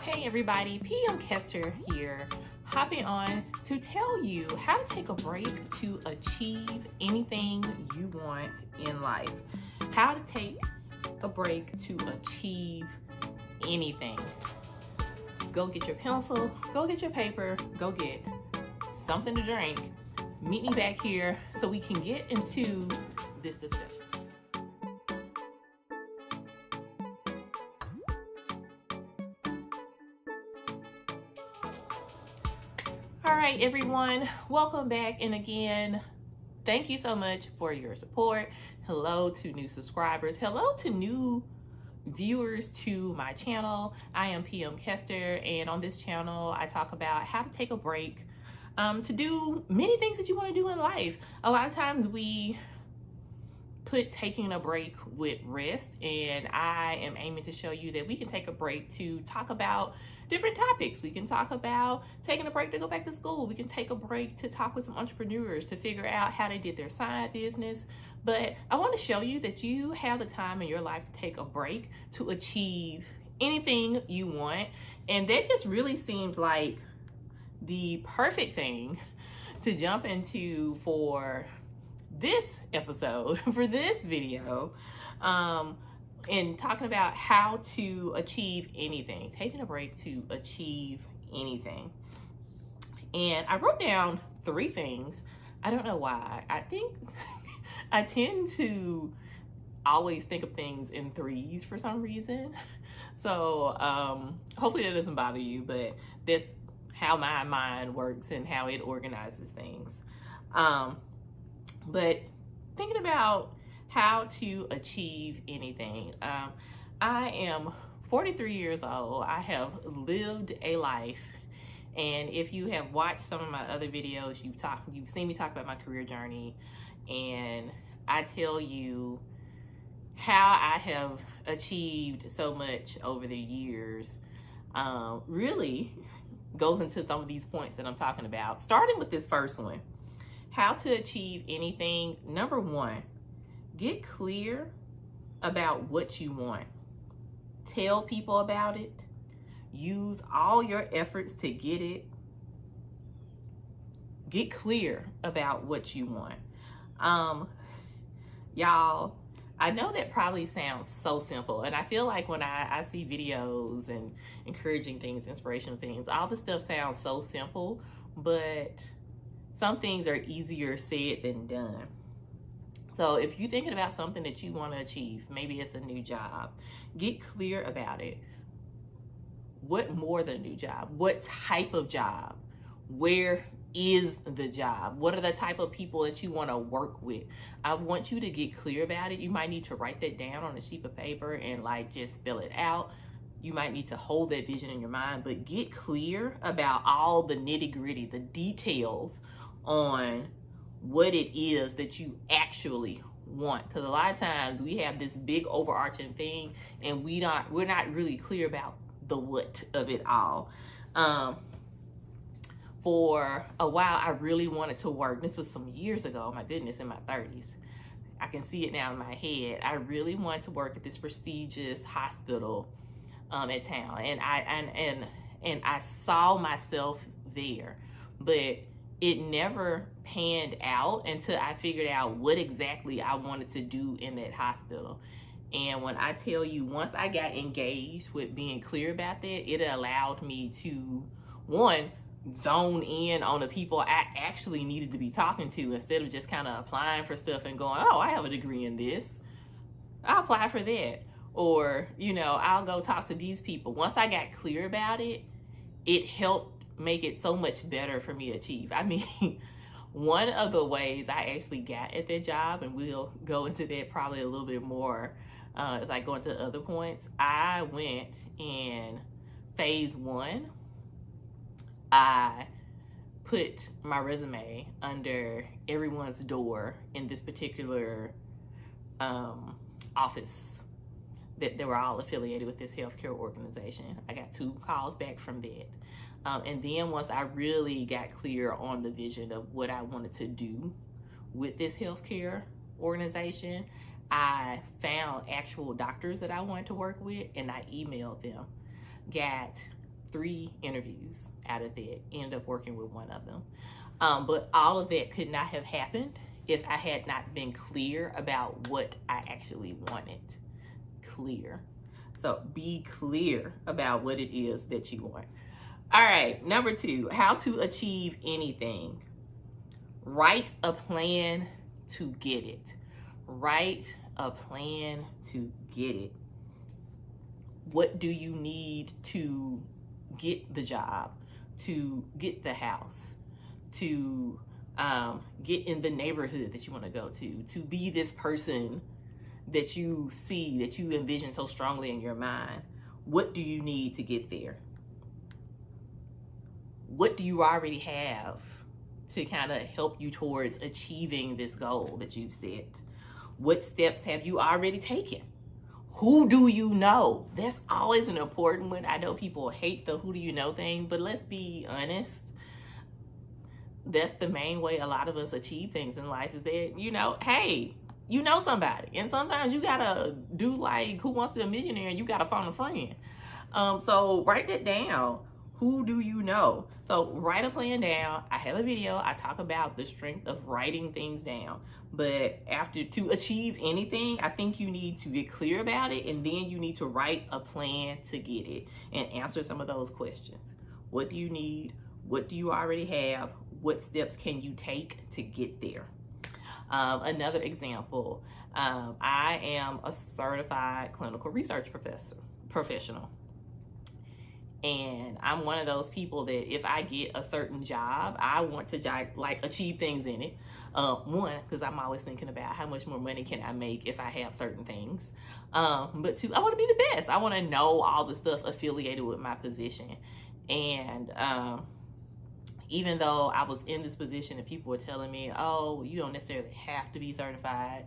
Hey everybody, PM Kester here, hopping on to tell you how to take a break to achieve anything you want in life. How to take a break to achieve anything. Go get your pencil, go get your paper, go get something to drink. Meet me back here so we can get into this discussion. All right, everyone, welcome back. And again, thank you so much for your support. Hello to new subscribers. Hello to new viewers to my channel. I am PM Kester, and on this channel, I talk about how to take a break to do many things that you want to do in life. A lot of times we put taking a break with rest, and I am aiming to show you that we can take a break to talk about different topics. We can talk about taking a break to go back to school. We can take a break to talk with some entrepreneurs to figure out how they did their side business. But I want to show you that you have the time in your life to take a break to achieve anything you want. And that just really seemed like the perfect thing to jump into for this episode, for this video, and talking about how to achieve anything, taking a break to achieve anything. And I wrote down 3 things. I don't know why. I think I tend to always think of things in 3s for some reason. So hopefully that doesn't bother you, but that's how my mind works and how it organizes things. But thinking about how to achieve anything. I am 43 years old. I have lived a life. And if you have watched some of my other videos, you've seen me talk about my career journey. And I tell you how I have achieved so much over the years. Really goes into some of these points that I'm talking about. Starting with this first one. How to achieve anything. Number 1, get clear about what you want. Tell people about it. Use all your efforts to get it. Get clear about what you want. Y'all, I know that probably sounds so simple, and I feel like when I see videos and encouraging things, inspirational things, all this stuff sounds so simple, but some things are easier said than done. So if you're thinking about something that you want to achieve, maybe it's a new job, get clear about it. What more than a new job? What type of job? Where is the job? What are the type of people that you want to work with? I want you to get clear about it. You might need to write that down on a sheet of paper and just spell it out. You might need to hold that vision in your mind, but get clear about all the nitty-gritty, the details on what it is that you actually want. Because a lot of times we have this big overarching thing and we're not really clear about the what of it all. For a while, I really wanted to work. This was some years ago, my goodness, in my 30s. I can see it now in my head. I really wanted to work at this prestigious hospital at town, and I saw myself there, but it never panned out until I figured out what exactly I wanted to do in that hospital. And when I tell you, once I got engaged with being clear about that, it allowed me to, 1, zone in on the people I actually needed to be talking to, instead of just kind of applying for stuff and going, oh, I have a degree in this, I'll apply for that. Or, I'll go talk to these people. Once I got clear about it, it helped make it so much better for me to achieve. I mean, one of the ways I actually got at that job, and we'll go into that probably a little bit more as I go into other points, I went in phase 1. I put my resume under everyone's door in this particular office that they were all affiliated with this healthcare organization. I got 2 calls back from that. And then once I really got clear on the vision of what I wanted to do with this healthcare organization, I found actual doctors that I wanted to work with, and I emailed them. Got 3 interviews out of that, ended up working with one of them. But all of that could not have happened if I had not been clear about what I actually wanted. Clear. So be clear about what it is that you want. All right, number 2, how to achieve anything. Write a plan to get it. Write a plan to get it. What do you need to get the job, to get the house, to get in the neighborhood that you want to go to be this person that you see, that you envision so strongly in your mind? What do you need to get there? What do you already have to kind of help you towards achieving this goal that you've set? What steps have you already taken? Who do you know? That's always an important one. I know people hate the who do you know thing, but let's be honest. That's the main way a lot of us achieve things in life, is that, you know, hey, you know somebody. And sometimes you gotta do like Who Wants to Be a Millionaire, and you gotta phone a friend. So write that down. Who do you know? So write a plan down. I have a video. I talk about the strength of writing things down. But to achieve anything, I think you need to get clear about it, and then you need to write a plan to get it and answer some of those questions. What do you need? What do you already have? What steps can you take to get there? Another example, I am a certified clinical research professional. And I'm one of those people that if I get a certain job, I want to like achieve things in it. One, because I'm always thinking about how much more money can I make if I have certain things. But 2, I want to be the best. I want to know all the stuff affiliated with my position. And even though I was in this position and people were telling me, oh, you don't necessarily have to be certified,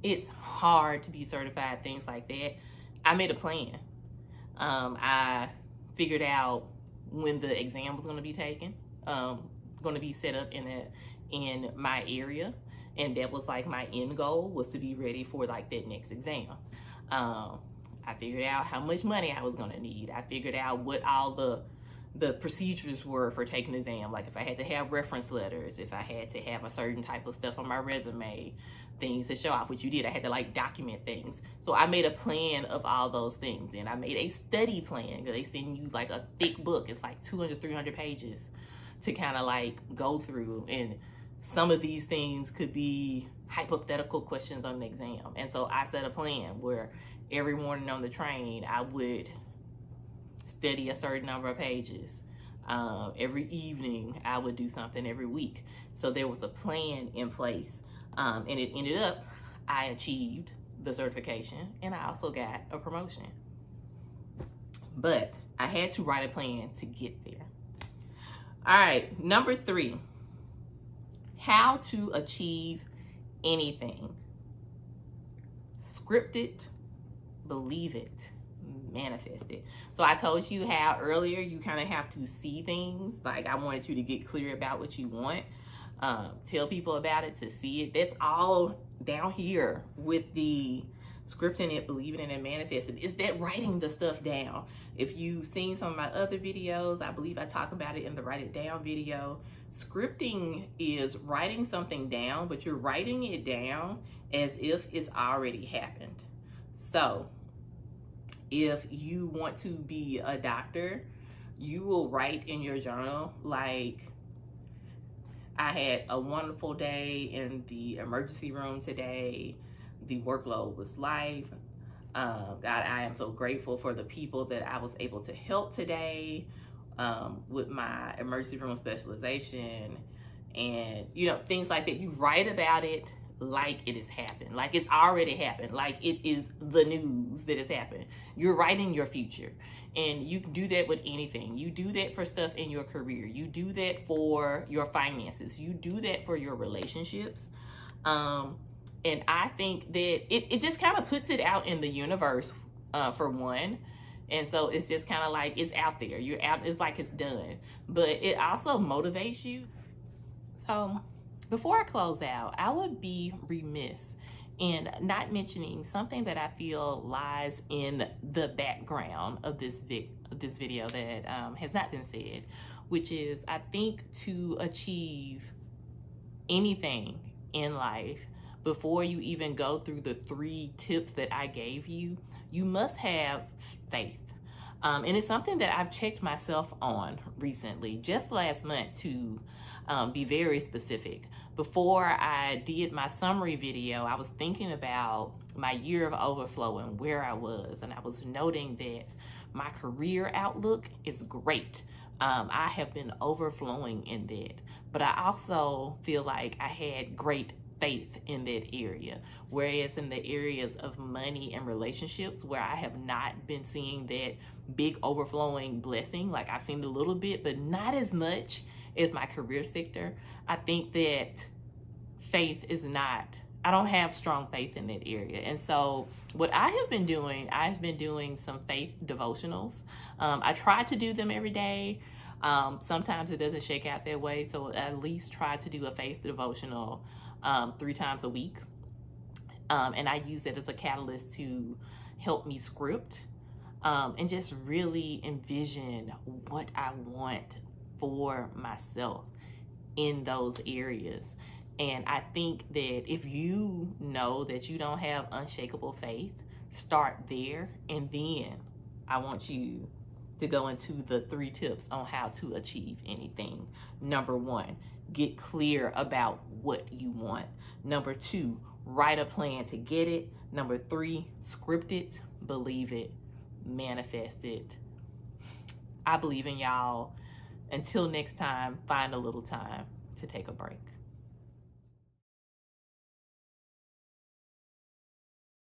it's hard to be certified, things like that, I made a plan. I figured out when the exam was going to be taken, going to be set up in my area, and that was like my end goal, was to be ready for like that next exam. I figured out how much money I was going to need. I figured out what all the procedures were for taking the exam, like if I had to have reference letters, if I had to have a certain type of stuff on my resume, things to show off what you did. I had to like document things. So I made a plan of all those things, and I made a study plan. They send you like a thick book. It's like 200, 300 pages to kind of like go through. And some of these things could be hypothetical questions on the exam. And so I set a plan where every morning on the train, I would study a certain number of pages. Every evening, I would do something every week. So there was a plan in place. And it ended up, I achieved the certification, and I also got a promotion. But I had to write a plan to get there. All right, number 3, how to achieve anything. Script it, believe it, manifest it. So I told you how earlier you kind of have to see things. Like I wanted you to get clear about what you want. Tell people about it, to see it. That's all down here with the scripting it, believing it, and manifesting. Is that writing the stuff down? If you've seen some of my other videos, I believe I talk about it in the Write It Down video. Scripting is writing something down, but you're writing it down as if it's already happened. So if you want to be a doctor, you will write in your journal like, I had a wonderful day in the emergency room today. The workload was light. God, I am so grateful for the people that I was able to help today with my emergency room specialization, and you know, things like that. You write about it like it has happened, like it's already happened, like it is the news that has happened. You're writing your future, and you can do that with anything. You do that for stuff in your career. You do that for your finances. You do that for your relationships. And I think that it just kind of puts it out in the universe, for one. And so it's just kind of like, it's out there. You're out, it's like it's done. But it also motivates you. So before I close out, I would be remiss and not mentioning something that I feel lies in the background of this video that has not been said, which is, I think to achieve anything in life, before you even go through the 3 tips that I gave you, you must have faith. And it's something that I've checked myself on recently, just last month to be very specific. Before I did my summary video, I was thinking about my year of overflow and where I was, and I was noting that my career outlook is great. I have been overflowing in that, but I also feel like I had great faith in that area. Whereas in the areas of money and relationships, where I have not been seeing that big overflowing blessing, like I've seen a little bit, but not as much as my career sector, I think that faith is not, I don't have strong faith in that area. And so what I have been doing, I've been doing some faith devotionals. I try to do them every day. Sometimes it doesn't shake out that way. So at least try to do a faith devotional 3 times a week. And I use it as a catalyst to help me script and just really envision what I want for myself in those areas. And I think that if you know that you don't have unshakable faith, start there. And then I want you to go into the 3 tips on how to achieve anything. Number 1, get clear about what you want. Number 2, write a plan to get it. Number 3, script it, believe it, manifest it. I believe in y'all. Until next time, find a little time to take a break.